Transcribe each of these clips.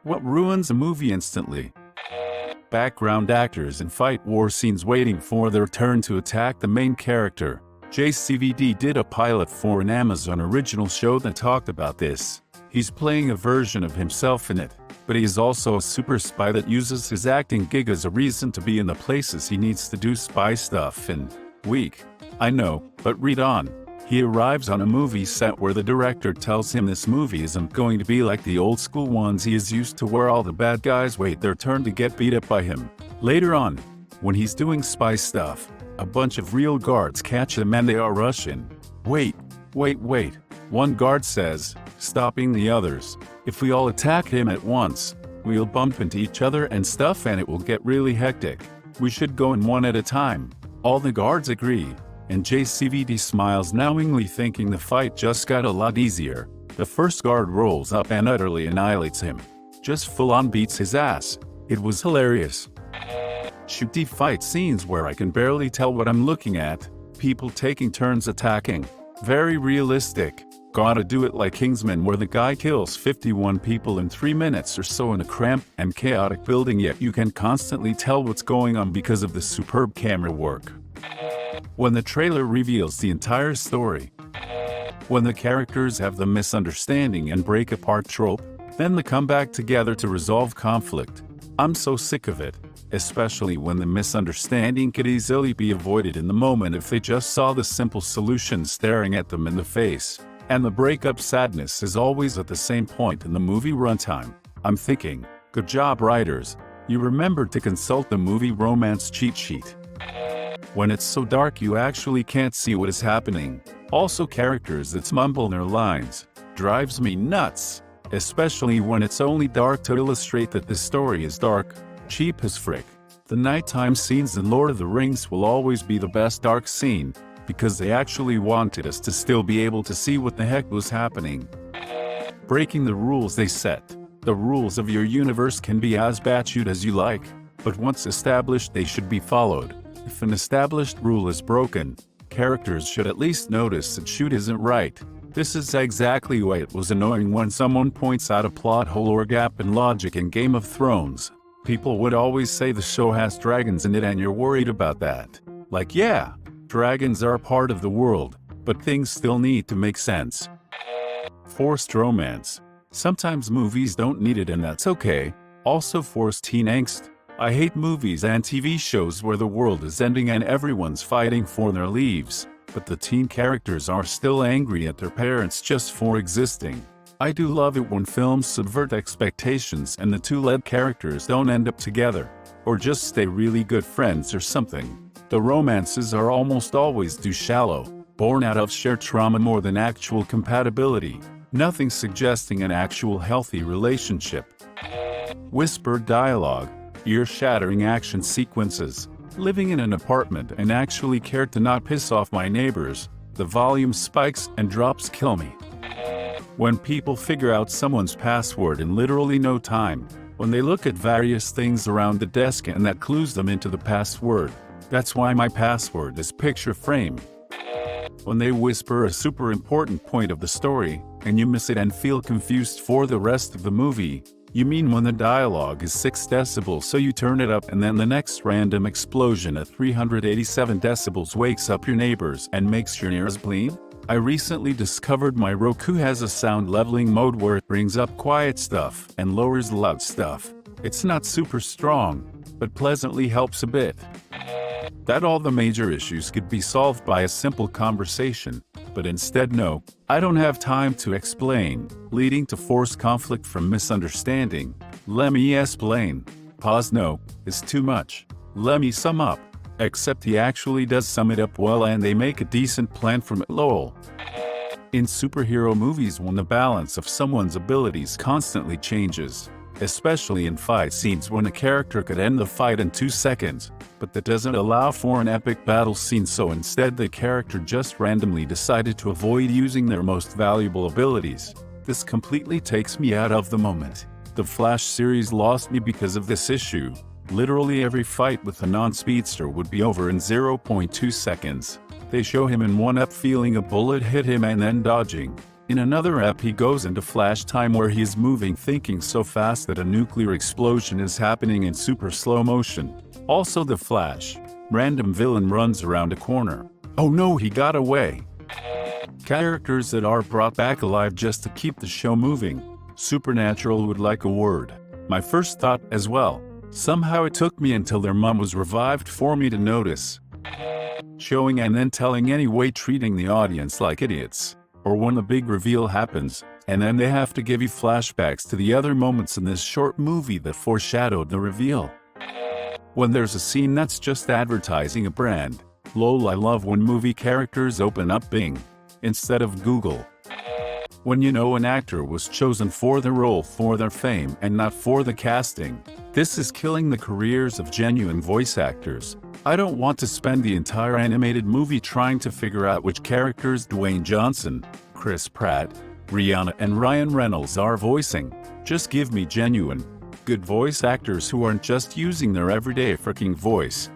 What ruins a movie instantly? Background actors in fight war scenes waiting for their turn to attack the main character. JCVD did a pilot for an Amazon original show that talked about this. He's playing a version of himself in it, but he is also a super spy that uses his acting gig as a reason to be in the places he needs to do spy stuff and weak. I know, but read on. He arrives on a movie set where the director tells him this movie isn't going to be like the old school ones he is used to where all the bad guys wait their turn to get beat up by him. Later on, when he's doing spy stuff, a bunch of real guards catch him and they are rushing. Wait. One guard says, stopping the others. If we all attack him at once, we'll bump into each other and stuff and it will get really hectic. We should go in one at a time. All the guards agree, and JCVD smiles knowingly thinking the fight just got a lot easier. The first guard rolls up and utterly annihilates him. Just full-on beats his ass. It was hilarious. Shooty fight scenes where I can barely tell what I'm looking at, people taking turns attacking. Very realistic. Gotta do it like Kingsman where the guy kills 51 people in 3 minutes or so in a cramped and chaotic building, yet you can constantly tell what's going on because of the superb camera work. When the trailer reveals the entire story. When the characters have the misunderstanding and break apart trope, then the come back together to resolve conflict. I'm so sick of it. Especially when the misunderstanding could easily be avoided in the moment if they just saw the simple solution staring at them in the face. And the breakup sadness is always at the same point in the movie runtime. I'm thinking, good job writers, you remembered to consult the movie romance cheat sheet. When it's so dark you actually can't see what is happening. Also characters that mumble their lines. Drives me nuts. Especially when it's only dark to illustrate that the story is dark. Cheap as frick. The nighttime scenes in Lord of the Rings will always be the best dark scene, because they actually wanted us to still be able to see what the heck was happening. Breaking the rules they set. The rules of your universe can be as batshit as you like, but once established they should be followed. If an established rule is broken, characters should at least notice that shit isn't right. This is exactly why it was annoying when someone points out a plot hole or gap in logic in Game of Thrones. People would always say the show has dragons in it and you're worried about that. Like, yeah, dragons are part of the world, but things still need to make sense. Forced romance. Sometimes movies don't need it and that's okay. Also forced teen angst. I hate movies and TV shows where the world is ending and everyone's fighting for their lives, but the teen characters are still angry at their parents just for existing. I do love it when films subvert expectations and the two lead characters don't end up together, or just stay really good friends or something. The romances are almost always too shallow, born out of shared trauma more than actual compatibility, nothing suggesting an actual healthy relationship. Whispered dialogue, ear-shattering action sequences. Living in an apartment and actually cared to not piss off my neighbors, the volume spikes and drops kill me. When people figure out someone's password in literally no time, when they look at various things around the desk and that clues them into the password. That's why my password is picture frame. When they whisper a super important point of the story, and you miss it and feel confused for the rest of the movie. You mean when the dialogue is 6 decibels so you turn it up and then the next random explosion at 387 decibels wakes up your neighbors and makes your ears bleed? I recently discovered my Roku has a sound leveling mode where it brings up quiet stuff and lowers loud stuff. It's not super strong, but pleasantly helps a bit. That all the major issues could be solved by a simple conversation, but instead no, I don't have time to explain, leading to forced conflict from misunderstanding. Let me explain. Pause no, is too much. Let me sum up. Except he actually does sum it up well and they make a decent plan from it lol. In superhero movies when the balance of someone's abilities constantly changes, especially in fight scenes when a character could end the fight in 2 seconds, but that doesn't allow for an epic battle scene, so instead the character just randomly decided to avoid using their most valuable abilities. This completely takes me out of the moment. The Flash series lost me because of this issue. Literally every fight with a non-speedster would be over in 0.2 seconds. They show him in 1-up feeling a bullet hit him and then dodging. In another ep he goes into flash time where he is moving thinking so fast that a nuclear explosion is happening in super slow motion. Also the Flash. Random villain runs around a corner. Oh no, he got away. Characters that are brought back alive just to keep the show moving. Supernatural would like a word. My first thought as well. Somehow it took me until their mom was revived for me to notice. Showing and then telling anyway, treating the audience like idiots. Or when the big reveal happens, and then they have to give you flashbacks to the other moments in this short movie that foreshadowed the reveal. When there's a scene that's just advertising a brand. Lol, I love when movie characters open up Bing instead of Google. When you know an actor was chosen for the role for their fame and not for the casting. This is killing the careers of genuine voice actors. I don't want to spend the entire animated movie trying to figure out which characters Dwayne Johnson, Chris Pratt, Rihanna and Ryan Reynolds are voicing. Just give me genuine, good voice actors who aren't just using their everyday freaking voice.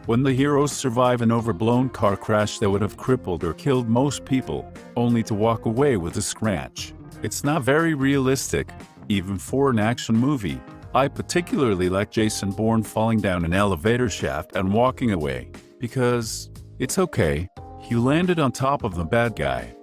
When the heroes survive an overblown car crash that would have crippled or killed most people, only to walk away with a scratch. It's not very realistic, even for an action movie. I particularly like Jason Bourne falling down an elevator shaft and walking away, because it's okay, he landed on top of the bad guy.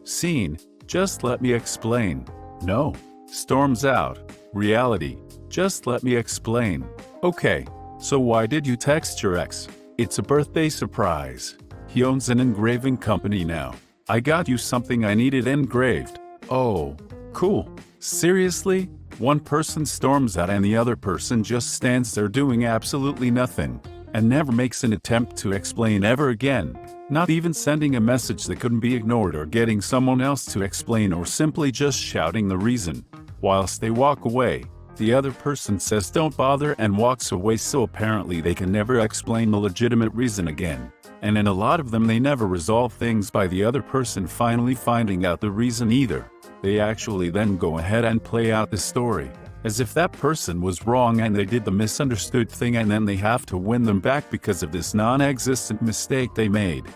Scene, just let me explain. No. Storms out. Reality, just let me explain. Okay. So why did you text your ex? It's a birthday surprise. He owns an engraving company now. I got you something I needed engraved. Oh, cool. Seriously? One person storms out and the other person just stands there doing absolutely nothing, and never makes an attempt to explain ever again. Not even sending a message that couldn't be ignored or getting someone else to explain or simply just shouting the reason. Whilst they walk away. The other person says don't bother and walks away, so apparently they can never explain the legitimate reason again. And in a lot of them they never resolve things by the other person finally finding out the reason either. They actually then go ahead and play out the story, as if that person was wrong and they did the misunderstood thing and then they have to win them back because of this non-existent mistake they made.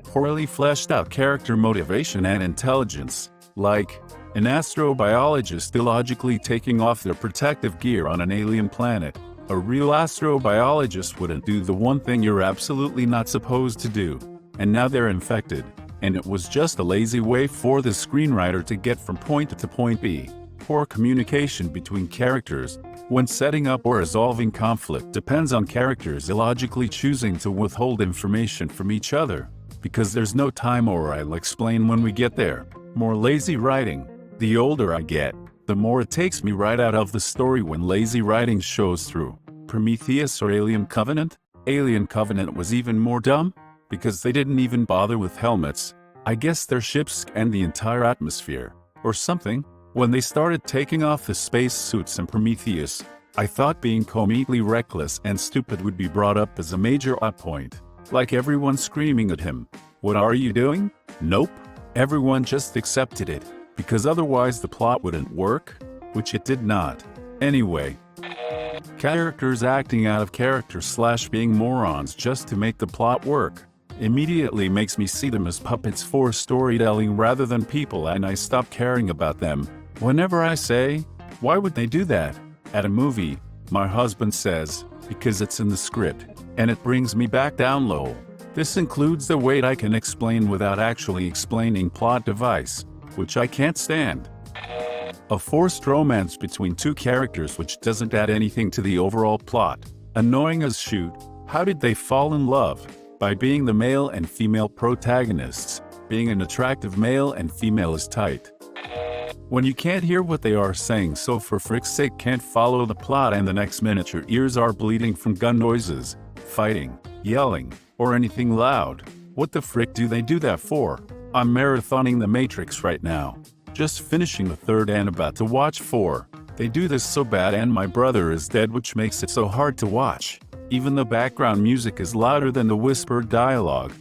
Poorly fleshed out character motivation and intelligence, like an astrobiologist illogically taking off their protective gear on an alien planet. A real astrobiologist wouldn't do the one thing you're absolutely not supposed to do. And now they're infected. And it was just a lazy way for the screenwriter to get from point A to point B. Poor communication between characters when setting up or resolving conflict depends on characters illogically choosing to withhold information from each other. Because there's no time, or I'll explain when we get there. More lazy writing. The older I get, the more it takes me right out of the story when lazy writing shows through. Prometheus or Alien Covenant? Alien Covenant was even more dumb, because they didn't even bother with helmets. I guess their ships scanned the entire atmosphere, or something. When they started taking off the space suits in Prometheus, I thought being completely reckless and stupid would be brought up as a major plot point. Like everyone screaming at him, "What are you doing?" Nope. Everyone just accepted it. Because otherwise the plot wouldn't work, which it did not. Anyway, characters acting out of character / being morons just to make the plot work immediately makes me see them as puppets for storytelling rather than people, and I stop caring about them. Whenever I say, why would they do that? At a movie, my husband says, because it's in the script, and it brings me back down low. This includes the wait I can explain without actually explaining plot device, which I can't stand. A forced romance between two characters which doesn't add anything to the overall plot. Annoying as shoot. How did they fall in love? By being the male and female protagonists. Being an attractive male and female is tight. When you can't hear what they are saying, so for frick's sake can't follow the plot, and the next minute your ears are bleeding from gun noises, fighting, yelling, or anything loud. What the frick do they do that for? I'm marathoning The Matrix right now. Just finishing the third and about to watch 4. They do this so bad, and my brother is dead, which makes it so hard to watch. Even the background music is louder than the whispered dialogue.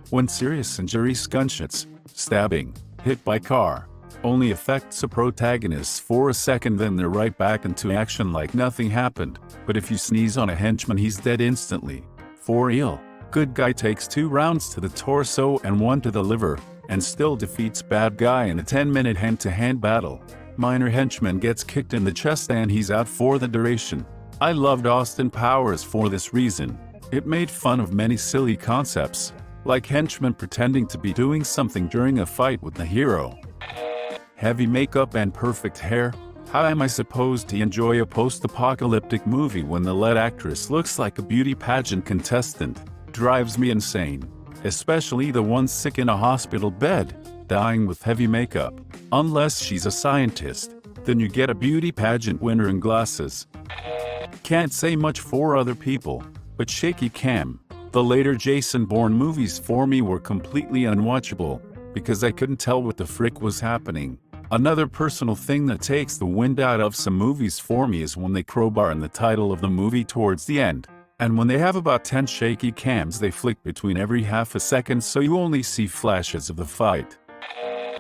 When serious injuries, gunshots, stabbing, hit by car, only affects the protagonists for a second, then they're right back into action like nothing happened. But if you sneeze on a henchman, he's dead instantly. For real. Good guy takes 2 rounds to the torso and 1 to the liver. and still defeats bad guy in a 10-minute hand-to-hand battle. Minor henchman gets kicked in the chest and he's out for the duration. I loved Austin Powers for this reason. It made fun of many silly concepts, like henchmen pretending to be doing something during a fight with the hero. Heavy makeup and perfect hair. How am I supposed to enjoy a post-apocalyptic movie when the lead actress looks like a beauty pageant contestant? Drives me insane. Especially the one sick in a hospital bed, dying with heavy makeup. Unless she's a scientist, then you get a beauty pageant winner in glasses. Can't say much for other people, but shaky cam. The later Jason Bourne movies for me were completely unwatchable, because I couldn't tell what the frick was happening. Another personal thing that takes the wind out of some movies for me is when they crowbar in the title of the movie towards the end. And when they have about 10 shaky cams they flick between every half a second so you only see flashes of the fight.